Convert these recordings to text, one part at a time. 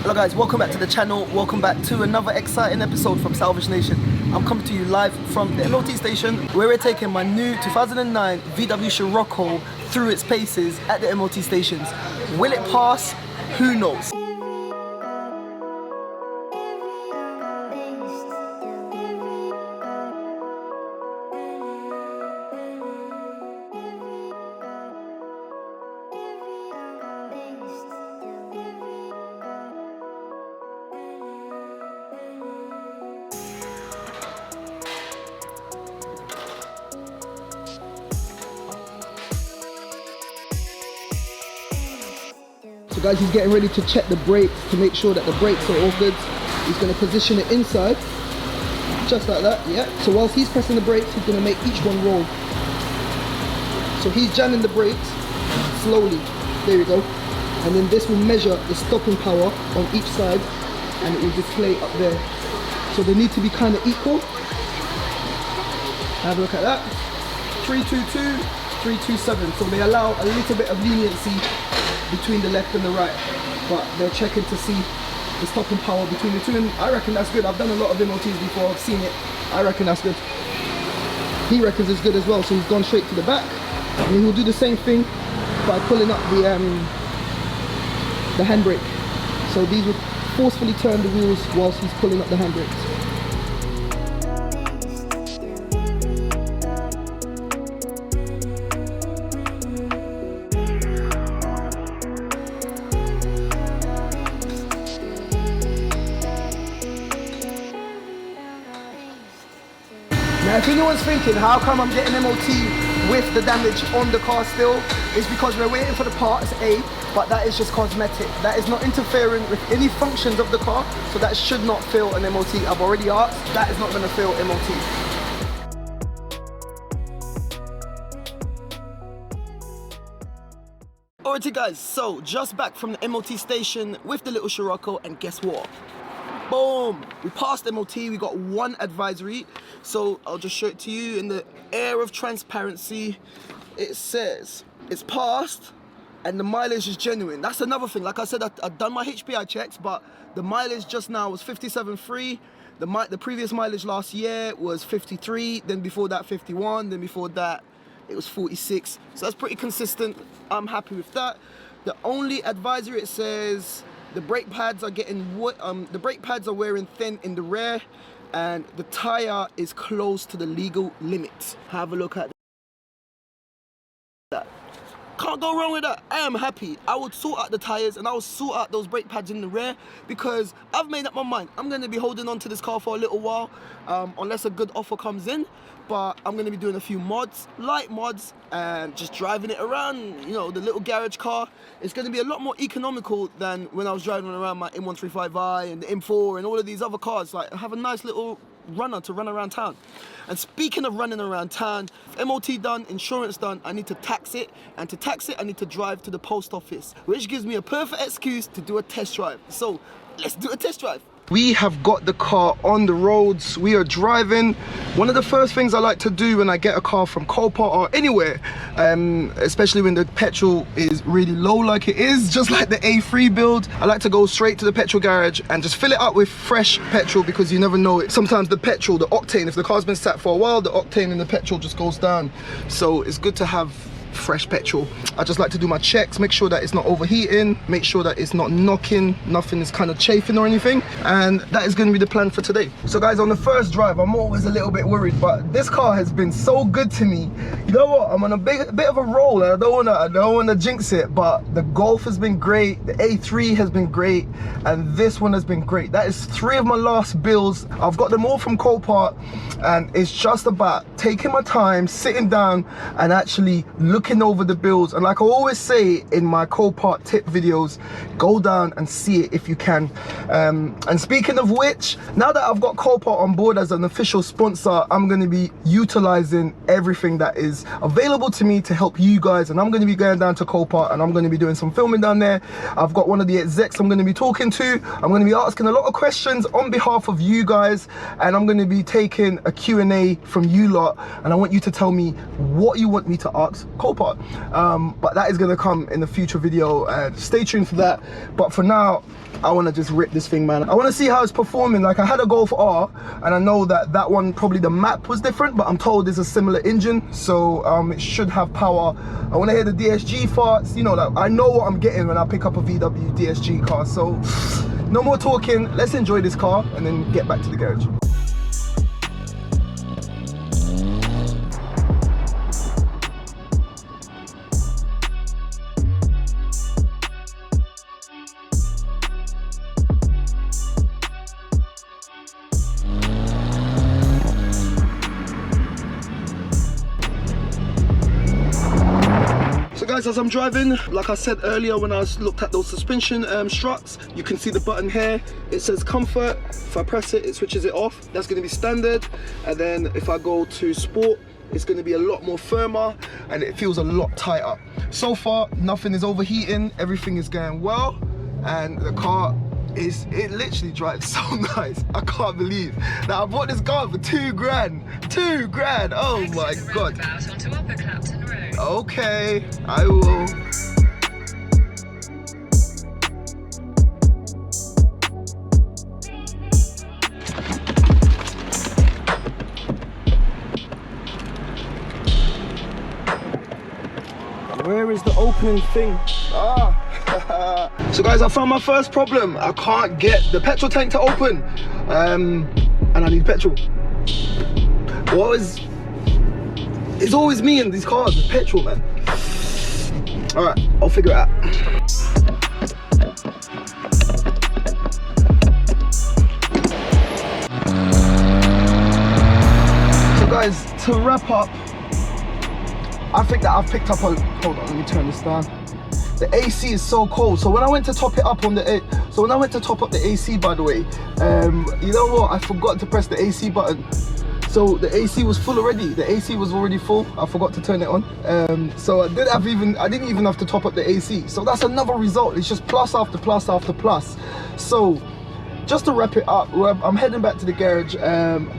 Hello guys, welcome back to the channel. Welcome back to another exciting episode from Salvage Nation. I'm coming to you live from the MOT station where we're taking my new 2009 VW Scirocco through its paces at the MOT stations. Will it pass? Who knows? So guys, he's getting ready to check the brakes to make sure that the brakes are all good. He's going to position it inside, just like that, yeah. So whilst he's pressing the brakes, he's going to make each one roll. So he's jamming the brakes slowly, there you go. And then this will measure the stopping power on each side and it will display up there. So they need to be kind of equal. Have a look at that. 322, 327. So they allow a little bit of leniency between the left and the right, but they're checking to see the stopping power between the two, and I reckon that's good. I've done a lot of MOTs before, I've seen it. I reckon that's good. He reckons it's good as well, so he's gone straight to the back, and he'll do the same thing by pulling up the handbrake. So these will forcefully turn the wheels whilst he's pulling up the handbrakes. Now if anyone's thinking how come I'm getting MOT with the damage on the car still, it's because we're waiting for the parts A, but that is just cosmetic. That is not interfering with any functions of the car, so that should not fail an MOT. I've already asked, that is not going to fail MOT. Alrighty guys, so just back from the MOT station with the little Scirocco, and guess what? Boom! We passed MOT, we got one advisory, so I'll just show it to you in the air of transparency. It says it's passed and the mileage is genuine. That's another thing. Like I said, I've done my HPI checks, but the mileage just now was 57.3. The previous mileage last year was 53, then before that 51, then before that it was 46. So that's pretty consistent. I'm happy with that. The only advisory, it says the brake pads are the brake pads are wearing thin in the rear, and the tire is close to the legal limit. Have a look at that. Can't go wrong with that. I am happy. I would sort out the tires and I would sort out those brake pads in the rear, because I've made up my mind. I'm going to be holding on to this car for a little while, unless a good offer comes in. But I'm going to be doing a few mods, light mods, and just driving it around, you know, the little garage car. It's going to be a lot more economical than when I was driving around my M140i and the M4 and all of these other cars. Like, I have a nice little runner to run around town. And speaking of running around town, MOT done, insurance done, I need to tax it, and to tax it I need to drive to the post office, which gives me a perfect excuse to do a test drive. So let's do a test drive. We have got the car on the roads. We are driving. One of the first things I like to do when I get a car from Copart or anywhere, especially when the petrol is really low like it is, just like the A3 build, I like to go straight to the petrol garage and just fill it up with fresh petrol, because you never know it. Sometimes the petrol, the octane, if the car's been sat for a while, the octane in the petrol just goes down. So it's good to have fresh petrol. I just like to do my checks, make sure that it's not overheating, make sure that it's not knocking, nothing is kind of chafing or anything, and that is going to be the plan for today. So guys, on the first drive I'm always a little bit worried, but this car has been so good to me. You know what, I'm on a bit of a roll, and I don't want to jinx it, but the Golf has been great, the A3 has been great, and this one has been great. That is 3 of my last builds. I've got them all from Copart, and it's just about taking my time, sitting down and actually looking over the builds. And like I always say in my Copart tip videos, go down and see it if you can. And speaking of which, now that I've got Copart on board as an official sponsor, I'm going to be utilizing everything that is available to me to help you guys, and I'm going to be going down to Copart and I'm going to be doing some filming down there. I've got one of the execs I'm going to be talking to. I'm going to be asking a lot of questions on behalf of you guys, and I'm going to be taking a Q&A from you lot, and I want you to tell me what you want me to ask Copart. copart. But that is gonna come in a future video. Stay tuned for that. But for now, I want to just rip this thing, man. I want to see how it's performing. Like, I had a Golf R, and I know that one, probably the map was different, but I'm told it's a similar engine, so it should have power. I want to hear the DSG farts, you know, like, I know what I'm getting when I pick up a VW DSG car. So no more talking, let's enjoy this car and then get back to the garage. Guys, as I'm driving, like I said earlier when I looked at those suspension struts, you can see the button here. It says comfort. If I press it, it switches it off. That's going to be standard. And then if I go to sport, it's going to be a lot more firmer and it feels a lot tighter. So far, nothing is overheating. Everything is going well, and the car it literally drives so nice. I can't believe that I bought this car for $2 grand. $2 grand. Oh my god. Okay, I will. Where is the opening thing? So guys, I found my first problem. I can't get the petrol tank to open, and I need petrol. It's always me in these cars with petrol, man. All right, I'll figure it out. So guys, to wrap up, I think that I've picked up a, hold on, let me turn this down. The AC is so cold. So when I went to top it up on the, when I went to top up the AC, by the way, you know what? I forgot to press the AC button. So the AC was full already. The AC was already full. I forgot to turn it on. So I didn't even have to top up the AC. So that's another result. It's just plus after plus after plus. So just to wrap it up, I'm heading back to the garage,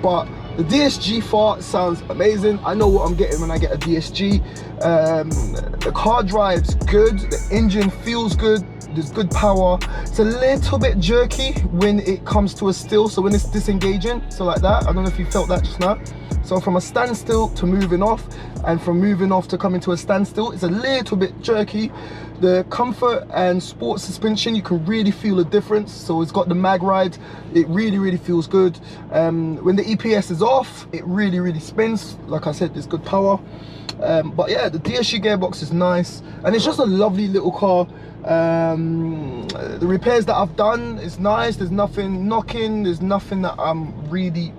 but the DSG fart sounds amazing. I know what I'm getting when I get a DSG. The car drives good, the engine feels good, there's good power. It's a little bit jerky when it comes to a still, so when it's disengaging, so like that. I don't know if you felt that just now. So from a standstill to moving off, and from moving off to coming to a standstill, it's a little bit jerky. The comfort and sport suspension, you can really feel a difference. So it's got the mag ride, it really feels good. When the EPS is off, it really spins. Like I said, there's good power. But yeah, the DSG gearbox is nice, and it's just a lovely little car. The repairs that I've done is nice. There's nothing knocking, there's nothing that I'm really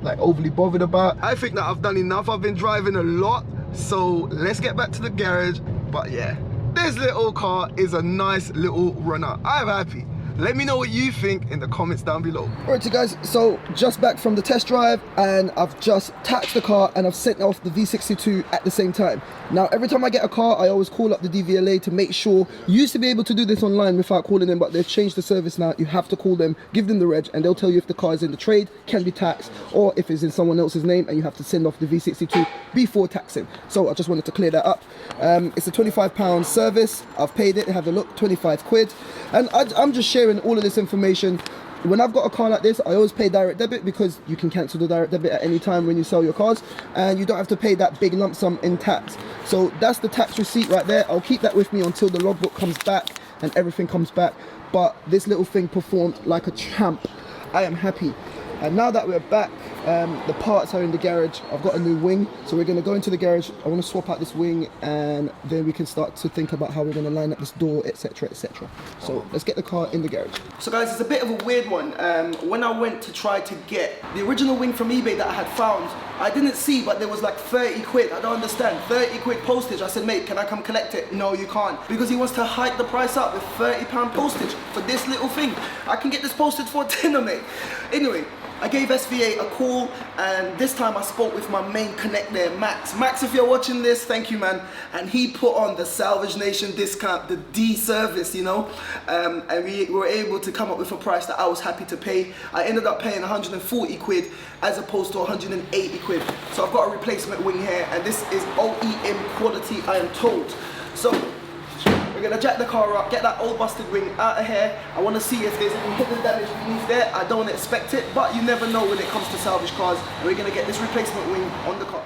like overly bothered about. I think that I've done enough. I've been driving a lot, so let's get back to the garage. But yeah, this little car is a nice little runner. I'm happy. Let me know what you think in the comments down below. Alright, so guys, so just back from the test drive, and I've just taxed the car and I've sent off the V62 at the same time. Now, every time I get a car, I always call up the DVLA to make sure. You used to be able to do this online without calling them, but they've changed the service now. You have to call them, give them the reg, and they'll tell you if the car is in the trade, can be taxed, or if it's in someone else's name, and you have to send off the V62 before taxing. So I just wanted to clear that up. It's a £25 service. I've paid it. Have a look, 25 quid. And I'm just sharing all of this information. When I've got a car like this, I always pay direct debit, because you can cancel the direct debit at any time when you sell your cars, and you don't have to pay that big lump sum in tax. So that's the tax receipt right there. I'll keep that with me until the logbook comes back and everything comes back. But this little thing performed like a champ. I am happy. And now that we're back, the parts are in the garage. I've got a new wing, so we're going to go into the garage. I want to swap out this wing, and then we can start to think about how we're going to line up this door, etc, etc. So let's get the car in the garage. So guys, it's a bit of a weird one. When I went to try to get the original wing from eBay that I had found, I didn't see, but there was like 30 quid. I don't understand. 30 quid postage. I said, mate, can I come collect it? No, you can't. Because he wants to hike the price up with £30 postage for this little thing. I can get this postage for a tenner, mate. Anyway, I gave SVA a call, and this time I spoke with my main connect there, Max. Max, if you're watching this, thank you, man. And he put on the Salvage Nation discount, the D service, you know, and we were able to come up with a price that I was happy to pay. I ended up paying 140 quid as opposed to 180 quid. So I've got a replacement wing here, and this is OEM quality, I am told. So we're gonna jack the car up, get that old busted wing out of here. I wanna see if there's any hidden damage beneath there. I don't expect it, but you never know when it comes to salvage cars. We're gonna get this replacement wing on the car.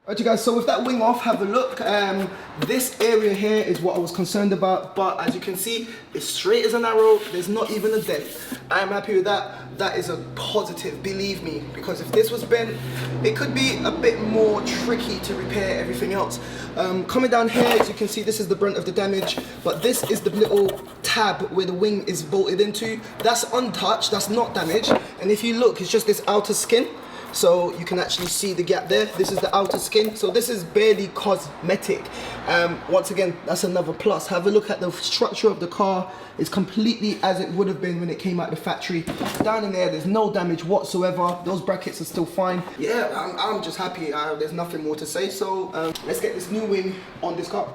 Alright you guys, so with that wing off, have a look. This area here is what I was concerned about, but as you can see, it's straight as an arrow. There's not even a dent. I am happy with that. That is a positive, believe me, because if this was bent, it could be a bit more tricky to repair everything else. Coming down here, as you can see, this is the brunt of the damage, but this is the little tab where the wing is bolted into. That's untouched, that's not damaged, and if you look, it's just this outer skin. So you can actually see the gap there. This is the outer skin. So this is barely cosmetic. Once again, that's another plus. Have a look at the structure of the car. It's completely as it would have been when it came out the factory. Down in there, there's no damage whatsoever. Those brackets are still fine. Yeah, I'm just happy. There's nothing more to say. So let's get this new wing on this car.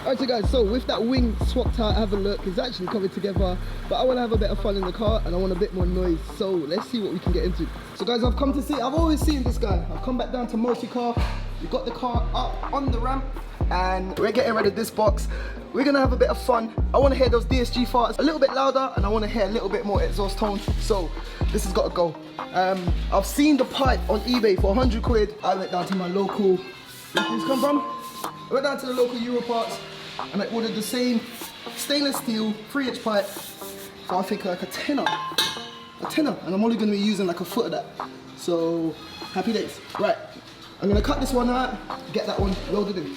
Alright so guys, so with that wing swapped out, have a look, it's actually coming together, but I want to have a bit of fun in the car and I want a bit more noise, so let's see what we can get into. So guys, I've come to see, I've always seen this guy. I've come back down to multi-car, we've got the car up on the ramp and we're getting rid of this box. We're gonna have a bit of fun. I want to hear those DSG farts a little bit louder and I want to hear a little bit more exhaust tone, so this has got to go. I've seen the pipe on eBay for 100 quid. I went down to my local, where did this come from? I went down to the local Euro parts and I ordered the same stainless steel 3-inch pipe for I think like a tenner, and I'm only going to be using like a foot of that. So happy days. Right, I'm going to cut this one out, get that one loaded in.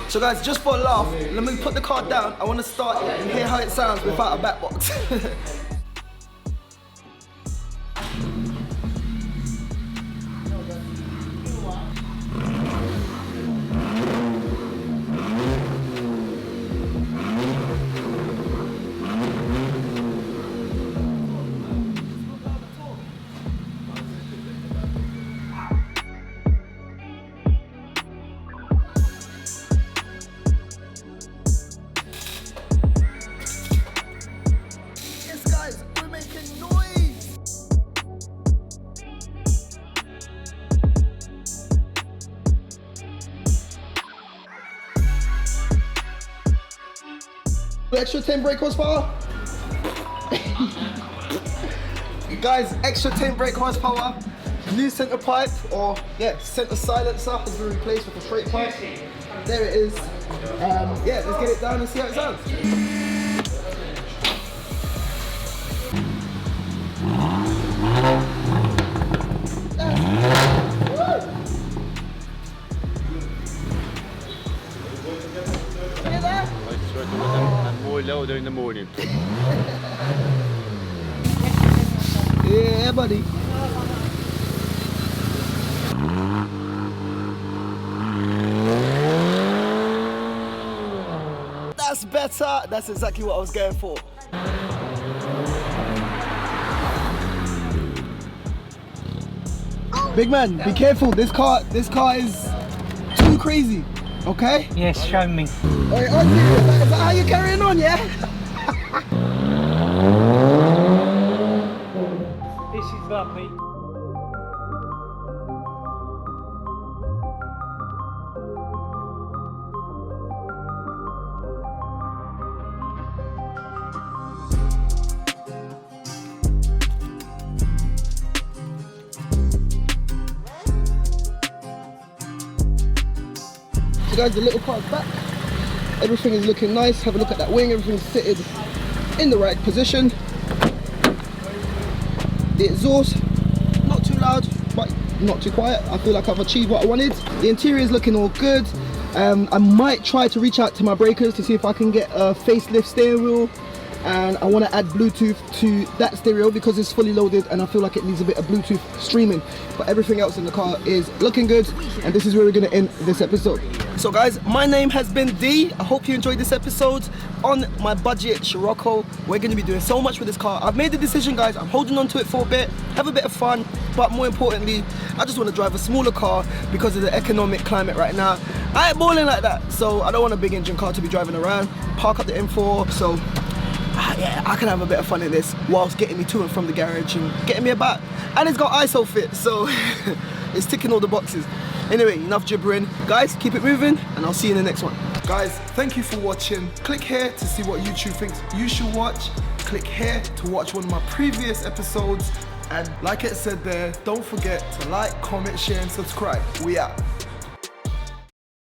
So guys, just for a laugh, let me put the car down. I want to start and hear how it sounds without a back box. Yes, Extra 10 brake horsepower. Guys, extra 10 brake horsepower. New center pipe, or yeah, center silencer has been replaced with a straight pipe. There it is. Yeah, let's get it down and see how it sounds. More louder in the morning. Yeah, buddy. That's better. That's exactly what I was going for. Big man, be careful. This car is too crazy. Okay? Yes, show me. Wait, auntie, is that how you're carrying on, yeah? This is lovely. So guys, the little car's back. Everything is looking nice. Have a look at that wing. Everything's fitted in the right position. The exhaust, not too loud, but not too quiet. I feel like I've achieved what I wanted. The interior is looking all good. I might try to reach out to my breakers to see if I can get a facelift steering wheel. And I want to add Bluetooth to that stereo because it's fully loaded and I feel like it needs a bit of Bluetooth streaming. But everything else in the car is looking good, and this is where we're going to end this episode. So guys, my name has been D. I hope you enjoyed this episode on my budget Scirocco. We're going to be doing so much with this car. I've made the decision, guys. I'm holding on to it for a bit, have a bit of fun, but more importantly, I just want to drive a smaller car because of the economic climate right now. I ain't balling like that, so I don't want a big engine car to be driving around. Park up the M4, so yeah, I can have a bit of fun in this whilst getting me to and from the garage and getting me about. And it's got ISO fit, so it's ticking all the boxes. Anyway, enough gibbering. Guys, keep it moving, and I'll see you in the next one. Guys, thank you for watching. Click here to see what YouTube thinks you should watch. Click here to watch one of my previous episodes. And like it said there, don't forget to like, comment, share, and subscribe. We out.